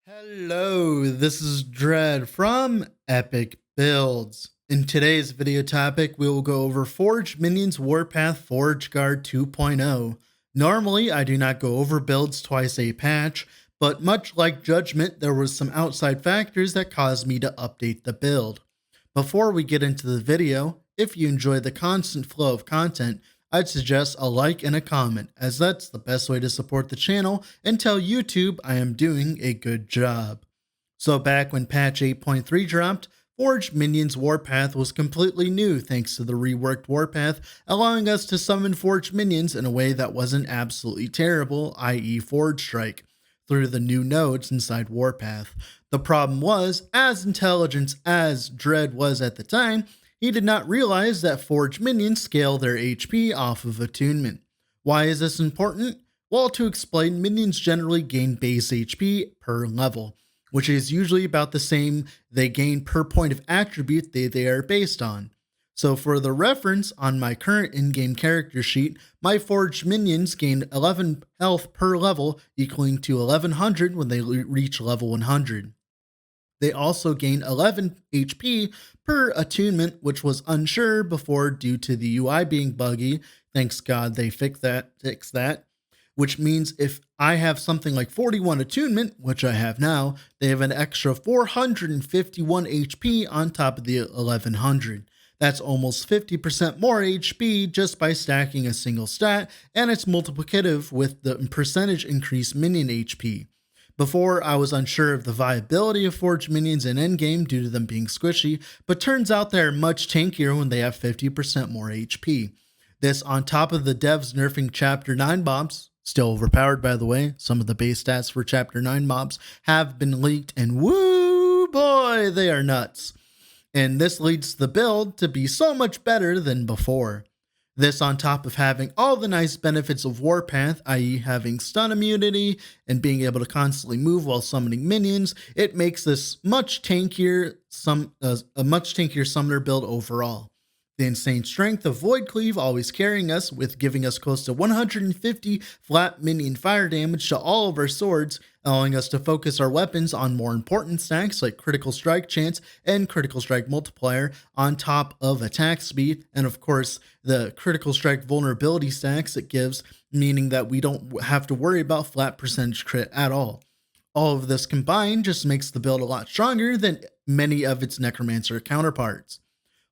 Hello, this is Dread from Epic Builds. In today's video topic, we will go over Forge Minions Warpath Forge Guard 2.0. Normally, I do not go over builds twice a patch, but much like Judgment, there was some outside factors that caused me to update the build. Before we get into the video, if you enjoy the constant flow of content, I'd suggest a like and a comment, as that's the best way to support the channel and tell YouTube I am doing a good job. So back when patch 8.3 dropped, Forged Minions Warpath was completely new thanks to the reworked Warpath, allowing us to summon Forged Minions in a way that wasn't absolutely terrible, i.e. Forge Strike, through the new nodes inside Warpath. The problem was, as intelligent as Dread was at the time, he did not realize that Forge Minions scale their HP off of attunement. Why is this important? Well, to explain, minions generally gain base HP per level, which is usually about the same they gain per point of attribute they are based on. So for the reference, on my current in-game character sheet, my Forged Minions gain 11 health per level, equaling to 1100 when they reach level 100. They also gain 11 HP per attunement, which was unsure before due to the UI being buggy. Thanks God they fixed that. Which means if I have something like 41 attunement, which I have now, they have an extra 451 HP on top of the 1100. That's almost 50% more HP just by stacking a single stat, and it's multiplicative with the percentage increase minion HP. Before, I was unsure of the viability of Forged Minions in endgame due to them being squishy, but turns out they're much tankier when they have 50% more HP. This on top of the devs nerfing Chapter 9 mobs, still overpowered by the way, some of the base stats for Chapter 9 mobs have been leaked and woo boy, they are nuts. And this leads the build to be so much better than before. This on top of having all the nice benefits of Warpath, i.e. having stun immunity and being able to constantly move while summoning minions, it makes this much tankier, a much tankier summoner build overall. The insane strength of Void Cleave always carrying us, with giving us close to 150 flat minion fire damage to all of our swords, allowing us to focus our weapons on more important stacks like critical strike chance and critical strike multiplier on top of attack speed, and of course the critical strike vulnerability stacks it gives, meaning that we don't have to worry about flat percentage crit at all. All of this combined just makes the build a lot stronger than many of its necromancer counterparts.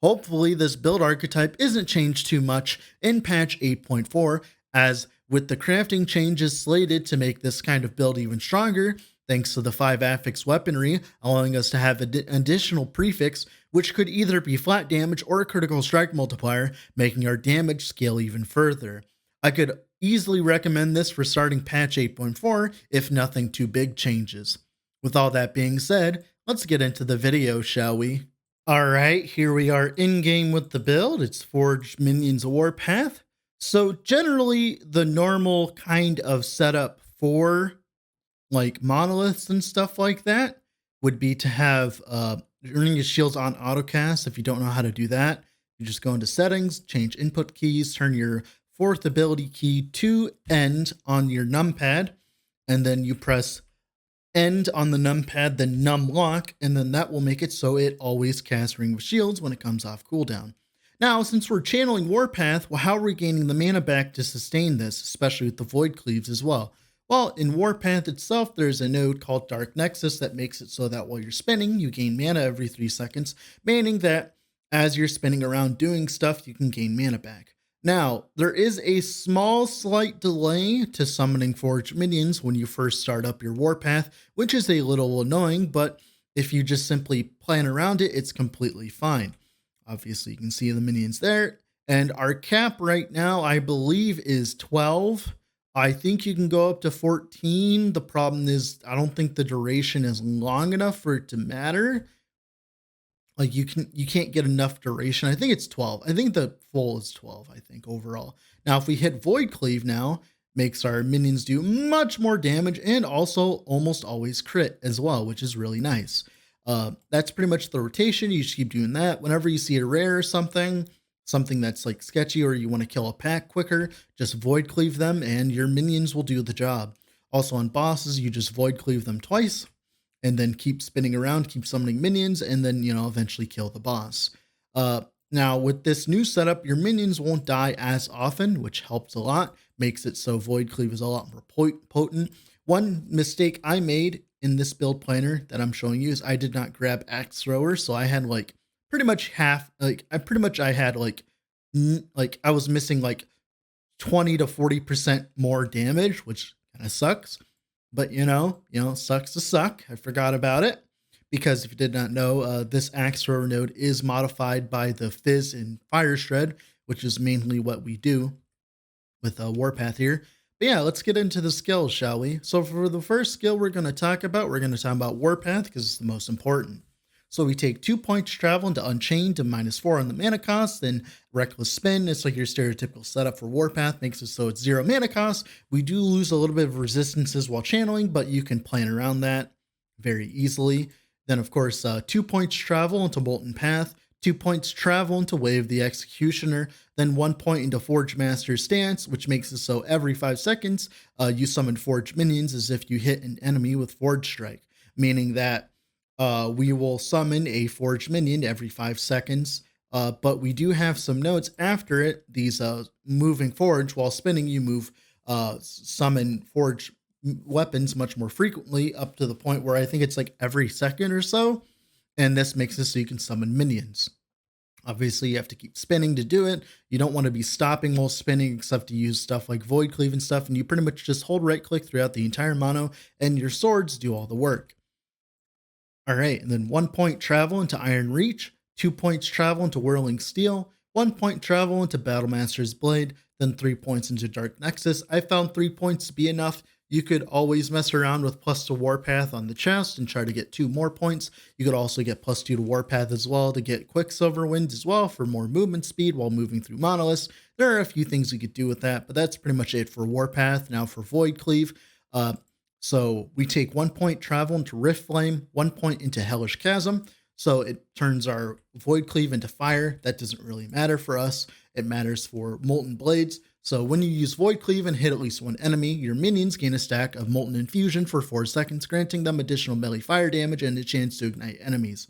Hopefully this build archetype isn't changed too much in patch 8.4, as with the crafting changes slated to make this kind of build even stronger, thanks to the 5 affix weaponry, allowing us to have an additional prefix, which could either be flat damage or a critical strike multiplier, making our damage scale even further. I could easily recommend this for starting patch 8.4 if nothing too big changes. With all that being said, let's get into the video, shall we? Alright, here we are in-game with the build. It's Forged Minions Warpath. So generally, the normal kind of setup for like monoliths and stuff like that would be to have earning your shields on autocast. If you don't know how to do that, you just go into settings, change input keys, turn your 4th ability key to end on your numpad, and then you press end on the numpad, then num lock, and then that will make it so it always casts Ring of Shields when it comes off cooldown. Now, since we're channeling Warpath, well, how are we gaining the mana back to sustain this, especially with the Void Cleaves as well? Well, in Warpath itself, there's a node called Dark Nexus that makes it so that while you're spinning, you gain mana every 3 seconds, meaning that as you're spinning around doing stuff, you can gain mana back. Now, there is a slight delay to summoning Forged Minions when you first start up your Warpath, which is a little annoying, but if you just simply plan around it, it's completely fine. Obviously, you can see the minions there, and our cap right now, I believe, is 12. I think you can go up to 14. The problem is, I don't think the duration is long enough for it to matter. Like you can't get enough duration. I think it's 12. I think the full is 12, I think, overall. Now, if we hit Void Cleave now, makes our minions do much more damage and also almost always crit as well, which is really nice. That's pretty much the rotation. You just keep doing that. Whenever you see a rare or something that's like sketchy, or you want to kill a pack quicker, just Void Cleave them and your minions will do the job. Also on bosses, you just Void Cleave them twice. and then keep spinning around, keep summoning minions, and then, eventually kill the boss. Now, with this new setup, your minions won't die as often, which helps a lot, makes it so Void Cleave is a lot more potent. One mistake I made in this build planner that I'm showing you is I did not grab Axe Thrower, so I had like pretty much half, I had like I was missing like 20 to 40% more damage, which kind of sucks. But sucks to suck. I forgot about it because if you did not know, this Axe Thrower node is modified by the Fizz and Fire Shred, which is mainly what we do with Warpath here. But yeah, let's get into the skills, shall we? So for the first skill we're going to talk about Warpath because it's the most important. So we take 2 points travel into Unchained to -4 on the mana cost, then Reckless Spin. It's like your stereotypical setup for Warpath, makes it so it's 0 mana cost. We do lose a little bit of resistances while channeling, but you can plan around that very easily. Then of course, 2 points travel into Molten Path, 2 points travel into Wave the Executioner, then 1 point into Forge Master's Stance, which makes it so every 5 seconds, you summon Forge minions as if you hit an enemy with Forge Strike, meaning that we will summon a Forge minion every 5 seconds, but we do have some notes after it. These moving Forge while spinning, you move summon Forge weapons much more frequently, up to the point where I think it's like every second or so, and this makes it so you can summon minions. Obviously, you have to keep spinning to do it. You don't want to be stopping while spinning, except to use stuff like Void Cleave and stuff, and you pretty much just hold right click throughout the entire mono, and your swords do all the work. All right, and then 1 point travel into Iron Reach, 2 points travel into Whirling Steel, 1 point travel into Battlemaster's Blade, then 3 points into Dark Nexus. I found 3 points to be enough. You could always mess around with +2 Warpath on the chest and try to get 2 more points. You could also get +2 to Warpath as well to get Quicksilver Wind as well for more movement speed while moving through Monoliths. There are a few things you could do with that, but that's pretty much it for Warpath. Now for Void Cleave, so we take 1 point travel into Rift Flame, 1 point into Hellish Chasm. So it turns our Void Cleave into fire. That doesn't really matter for us. It matters for Molten Blades. So when you use Void Cleave and hit at least one enemy, your minions gain a stack of Molten Infusion for 4 seconds, granting them additional melee fire damage and a chance to ignite enemies.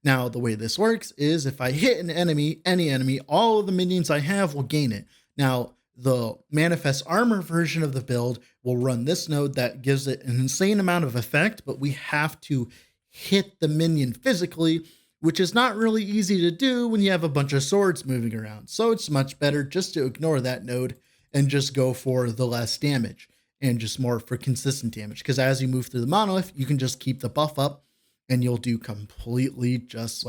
Now, the way this works is if I hit an enemy, any enemy, all of the minions I have will gain it. Now, the Manifest Armor version of the build will run this node that gives it an insane amount of effect, but we have to hit the minion physically, which is not really easy to do when you have a bunch of swords moving around. So it's much better just to ignore that node and just go for the less damage and just more for consistent damage. Because as you move through the monolith, you can just keep the buff up and you'll do completely just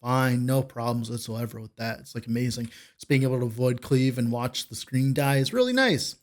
fine, no problems whatsoever with that. It's like amazing. Just being able to Void Cleave and watch the screen die is really nice.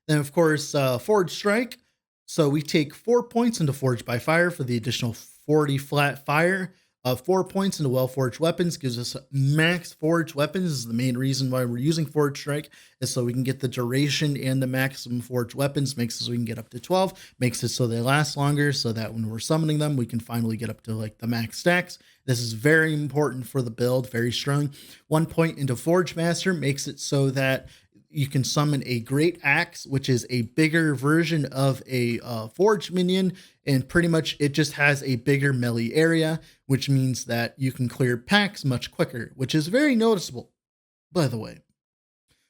Then of course, Forge Strike. So we take 4 points into Forge by Fire for the additional 40 flat fire. 4 points into Well-Forged Weapons gives us max Forged Weapons. This is the main reason why we're using Forge Strike, is so we can get the duration and the maximum Forged Weapons. Makes it so we can get up to 12. Makes it so they last longer, so that when we're summoning them, we can finally get up to like the max stacks. This is very important for the build, very strong. 1 point into Forge Master makes it so that you can summon a Great Axe, which is a bigger version of a Forge minion, and pretty much it just has a bigger melee area, which means that you can clear packs much quicker, which is very noticeable, by the way.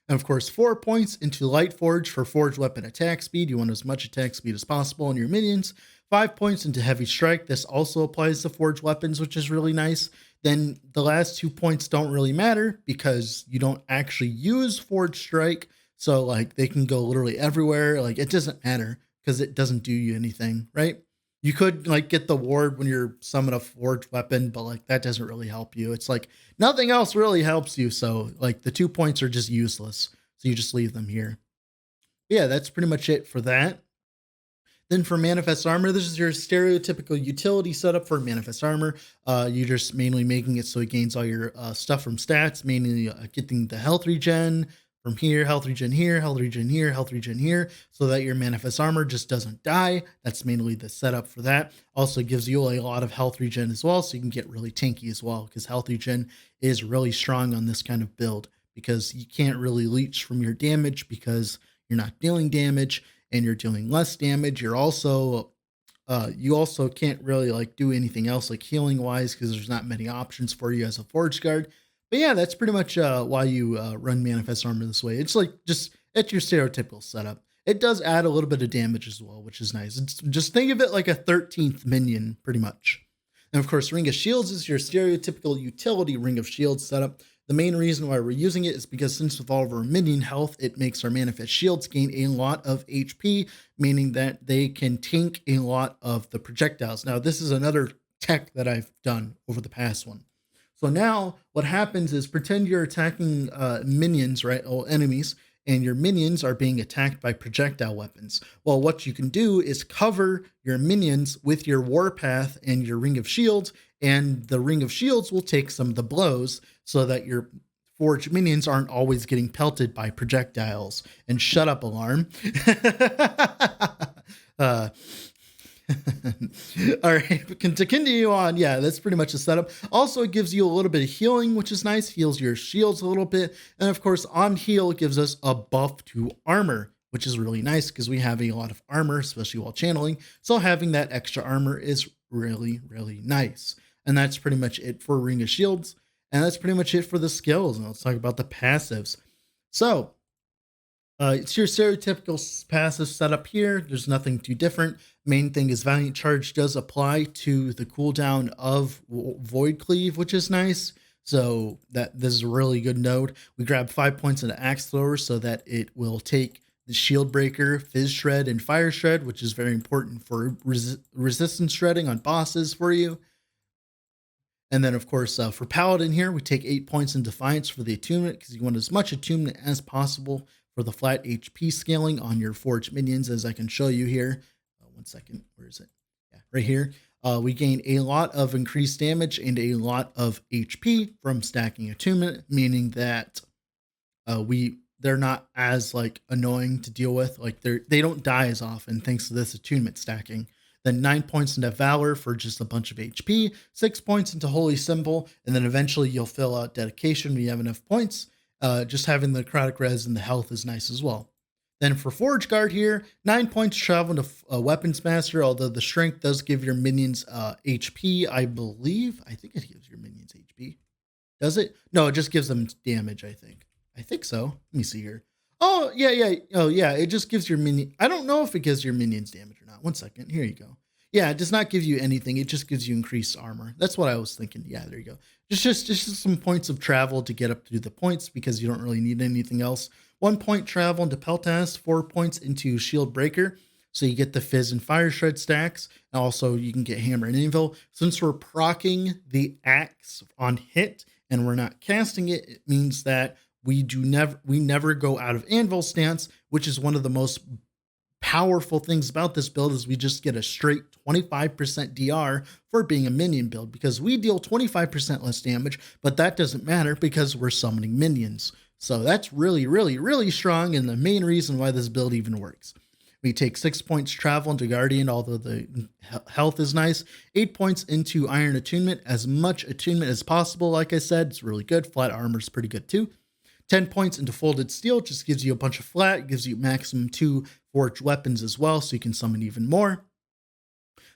And of course, 4 points into Light Forge for Forge weapon attack speed. You want as much attack speed as possible on your minions. 5 points into Heavy Strike. This also applies to Forge weapons, which is really nice. Then the last 2 points don't really matter because you don't actually use Forge Strike. So like they can go literally everywhere. Like it doesn't matter because it doesn't do you anything, right? You could like get the ward when you're summon a Forge weapon, but like that doesn't really help you. It's like nothing else really helps you. So like the 2 points are just useless. So you just leave them here. Yeah, that's pretty much it for that. Then for Manifest Armor, this is your stereotypical utility setup for Manifest Armor. You're just mainly making it so it gains all your stuff from stats, mainly getting the health regen from here, health regen here, health regen here, health regen here, so that your Manifest Armor just doesn't die. That's mainly the setup for that. Also gives you a lot of health regen as well, so you can get really tanky as well, because health regen is really strong on this kind of build, because you can't really leech from your damage because you're not dealing damage, and you're dealing less damage. You're also You also can't really like do anything else like healing wise because there's not many options for you as a Forge Guard. But yeah, that's pretty much why you run Manifest Armor this way. It's like just it's your stereotypical setup. It does add a little bit of damage as well, which is nice. It's, just think of it like a 13th minion, pretty much. And of course, Ring of Shields is your stereotypical utility Ring of Shields setup. The main reason why we're using it is because since with all of our minion health, it makes our Manifest Shields gain a lot of HP, meaning that they can tank a lot of the projectiles. Now, this is another tech that I've done over the past one. So now what happens is pretend you're attacking minions, right? Or enemies, and your minions are being attacked by projectile weapons. Well, what you can do is cover your minions with your Warpath and your Ring of Shields, and the Ring of Shields will take some of the blows so that your forged minions aren't always getting pelted by projectiles. And shut up, alarm. All right, to continue on, yeah, that's pretty much the setup. Also, it gives you a little bit of healing, which is nice. Heals your shields a little bit. And of course, on heal, it gives us a buff to armor, which is really nice because we have a lot of armor, especially while channeling. So having that extra armor is really, really nice. And that's pretty much it for Ring of Shields. And that's pretty much it for the skills. And let's talk about the passives. So, it's your stereotypical passive setup here. There's nothing too different. Main thing is Valiant Charge does apply to the cooldown of Void Cleave, which is nice. So that this is a really good node. We grab 5 points into Axe Thrower so that it will take the Shield Breaker, Fizz Shred, and Fire Shred, which is very important for resistance shredding on bosses for you. And then, of course, for Paladin here, we take 8 points in Defiance for the attunement because you want as much attunement as possible for the flat HP scaling on your forged minions, as I can show you here. 1 second, where is it? Yeah, right here. We gain a lot of increased damage and a lot of HP from stacking attunement, meaning that they're not as like annoying to deal with. Like they don't die as often thanks to this attunement stacking. Then 9 points into Valor for just a bunch of HP, 6 points into Holy Symbol, and then eventually you'll fill out Dedication when you have enough points. Just having the necrotic res and the health is nice as well. Then for Forge Guard here, 9 points travel to Weapons Master, although the strength does give your minions HP, I believe. I think it gives your minions HP. Does it? No, it just gives them damage, I think. I think so. Let me see here. Oh, yeah. Oh, yeah, it just gives your minion. I don't know if it gives your minions damage or not. 1 second. Here you go. Yeah, it does not give you anything. It just gives you increased armor. That's what I was thinking. Yeah, there you go. Just some points of travel to get up to the points because you don't really need anything else. 1 point travel into Peltas, 4 points into Shield Breaker. So you get the Fizz and Fire Shred stacks. And also you can get Hammer and Anvil. Since we're proccing the axe on hit and we're not casting it, it means that we never go out of Anvil stance, which is one of the most powerful things about this build is we just get a straight 25% DR for being a minion build because we deal 25% less damage, but that doesn't matter because we're summoning minions. So that's really, really, really strong and the main reason why this build even works. We take 6 points travel into Guardian, although the health is nice. 8 points into Iron Attunement, as much attunement as possible. Like I said, it's really good. Flat armor is pretty good too. 10 points into Folded Steel, just gives you a bunch of flat. It gives you maximum 2 forged weapons as well, so you can summon even more.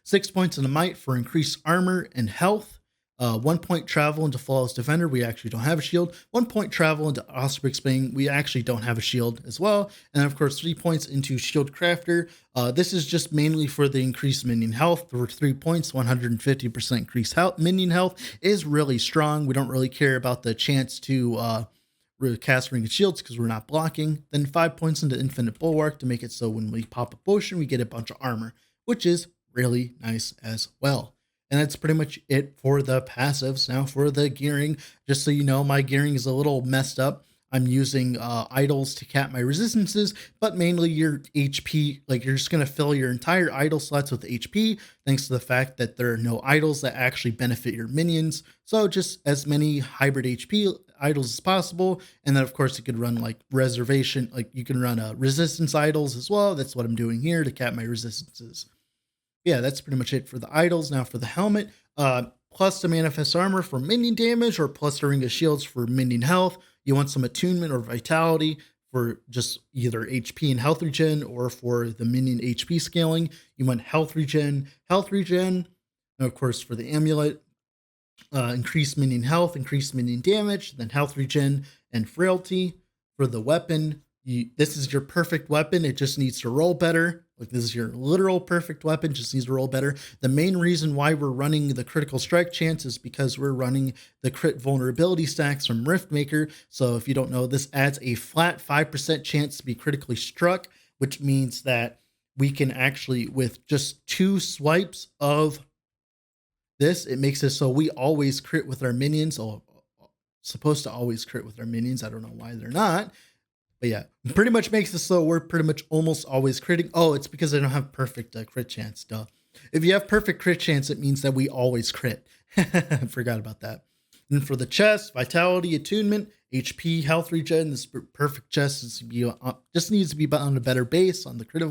6 points into Might for increased armor and health. 1 point travel into Flawless Defender. We actually don't have a shield. 1 point travel into Osprey's Bane. We actually don't have a shield as well. And of course, 3 points into Shield Crafter. This is just mainly for the increased minion health. For 3 points, 150% increased health. Minion health is really strong. We don't really care about the chance to cast Ring of Shields because we're not blocking. Then 5 points into Infinite Bulwark to make it so when we pop a potion, we get a bunch of armor, which is really nice as well. And that's pretty much it for the passives. Now for the gearing, just so you know, my gearing is a little messed up. I'm using idols to cap my resistances, but mainly your HP, like you're just going to fill your entire idol slots with HP, thanks to the fact that there are no idols that actually benefit your minions. So just as many hybrid HP idols as possible. And then of course you could run like reservation, like you can run resistance idols as well. That's what I'm doing here to cap my resistances. Yeah, that's pretty much it for the idols. Now for the helmet, plus the Manifest Armor for minion damage or plus the Ring of Shields for minion health. You want some attunement or vitality for just either HP and health regen, or for the minion HP scaling, you want health regen, and of course for the amulet, increase minion health, increase minion damage, then health regen and frailty. For the weapon, this is your perfect weapon. It just needs to roll better. Like, this is your literal perfect weapon, just needs to roll better. The main reason why we're running the critical strike chance is because we're running the crit vulnerability stacks from Riftmaker. So if you don't know, this adds a flat 5% chance to be critically struck, which means that we can actually, with just 2 swipes of this, it makes it so we always crit with our minions. Oh, supposed to always crit with our minions. I don't know why they're not. But yeah, pretty much makes it so we're pretty much almost always critting. Oh, it's because I don't have perfect crit chance. Duh. If you have perfect crit chance, it means that we always crit. I forgot about that. And for the chest, vitality, attunement, HP, health regen, this perfect chest is just needs to be on a better base, on the crit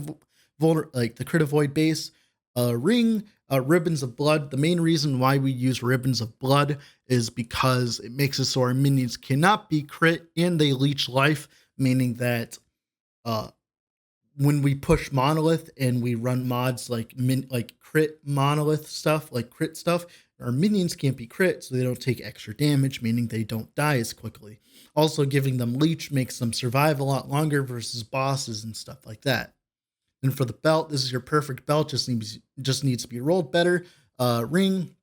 avoid base. Ring, ribbons of blood. The main reason why we use ribbons of blood is because it makes it so our minions cannot be crit and they leech life, meaning that when we push monolith and we run mods like crit monolith stuff, like crit stuff, our minions can't be crit, so they don't take extra damage, meaning they don't die as quickly. Also, giving them leech makes them survive a lot longer versus bosses and stuff like that. And for the belt, this is your perfect belt, just needs to be rolled better. Ring,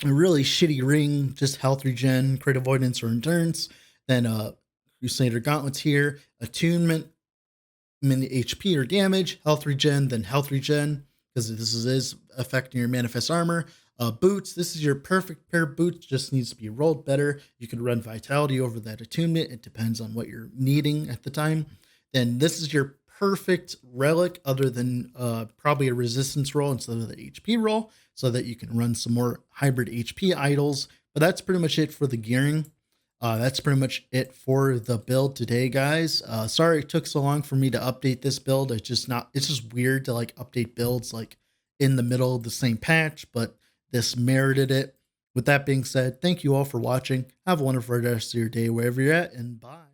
a really shitty ring, just health regen, crit avoidance, or endurance. Then Crusader gauntlets here, attunement, mini HP or damage, health regen, then health regen, because this is affecting your manifest armor. Boots, this is your perfect pair of boots, just needs to be rolled better. You can run vitality over that attunement. It depends on what you're needing at the time. Then this is your perfect relic, other than probably a resistance roll instead of the HP roll, so that you can run some more hybrid HP idols. But that's pretty much it for the gearing. That's pretty much it for the build today, guys. Sorry it took so long for me to update this build. It's just weird to like update builds like in the middle of the same patch, but this merited it. With that being said, thank you all for watching. Have a wonderful rest of your day wherever you're at, and bye.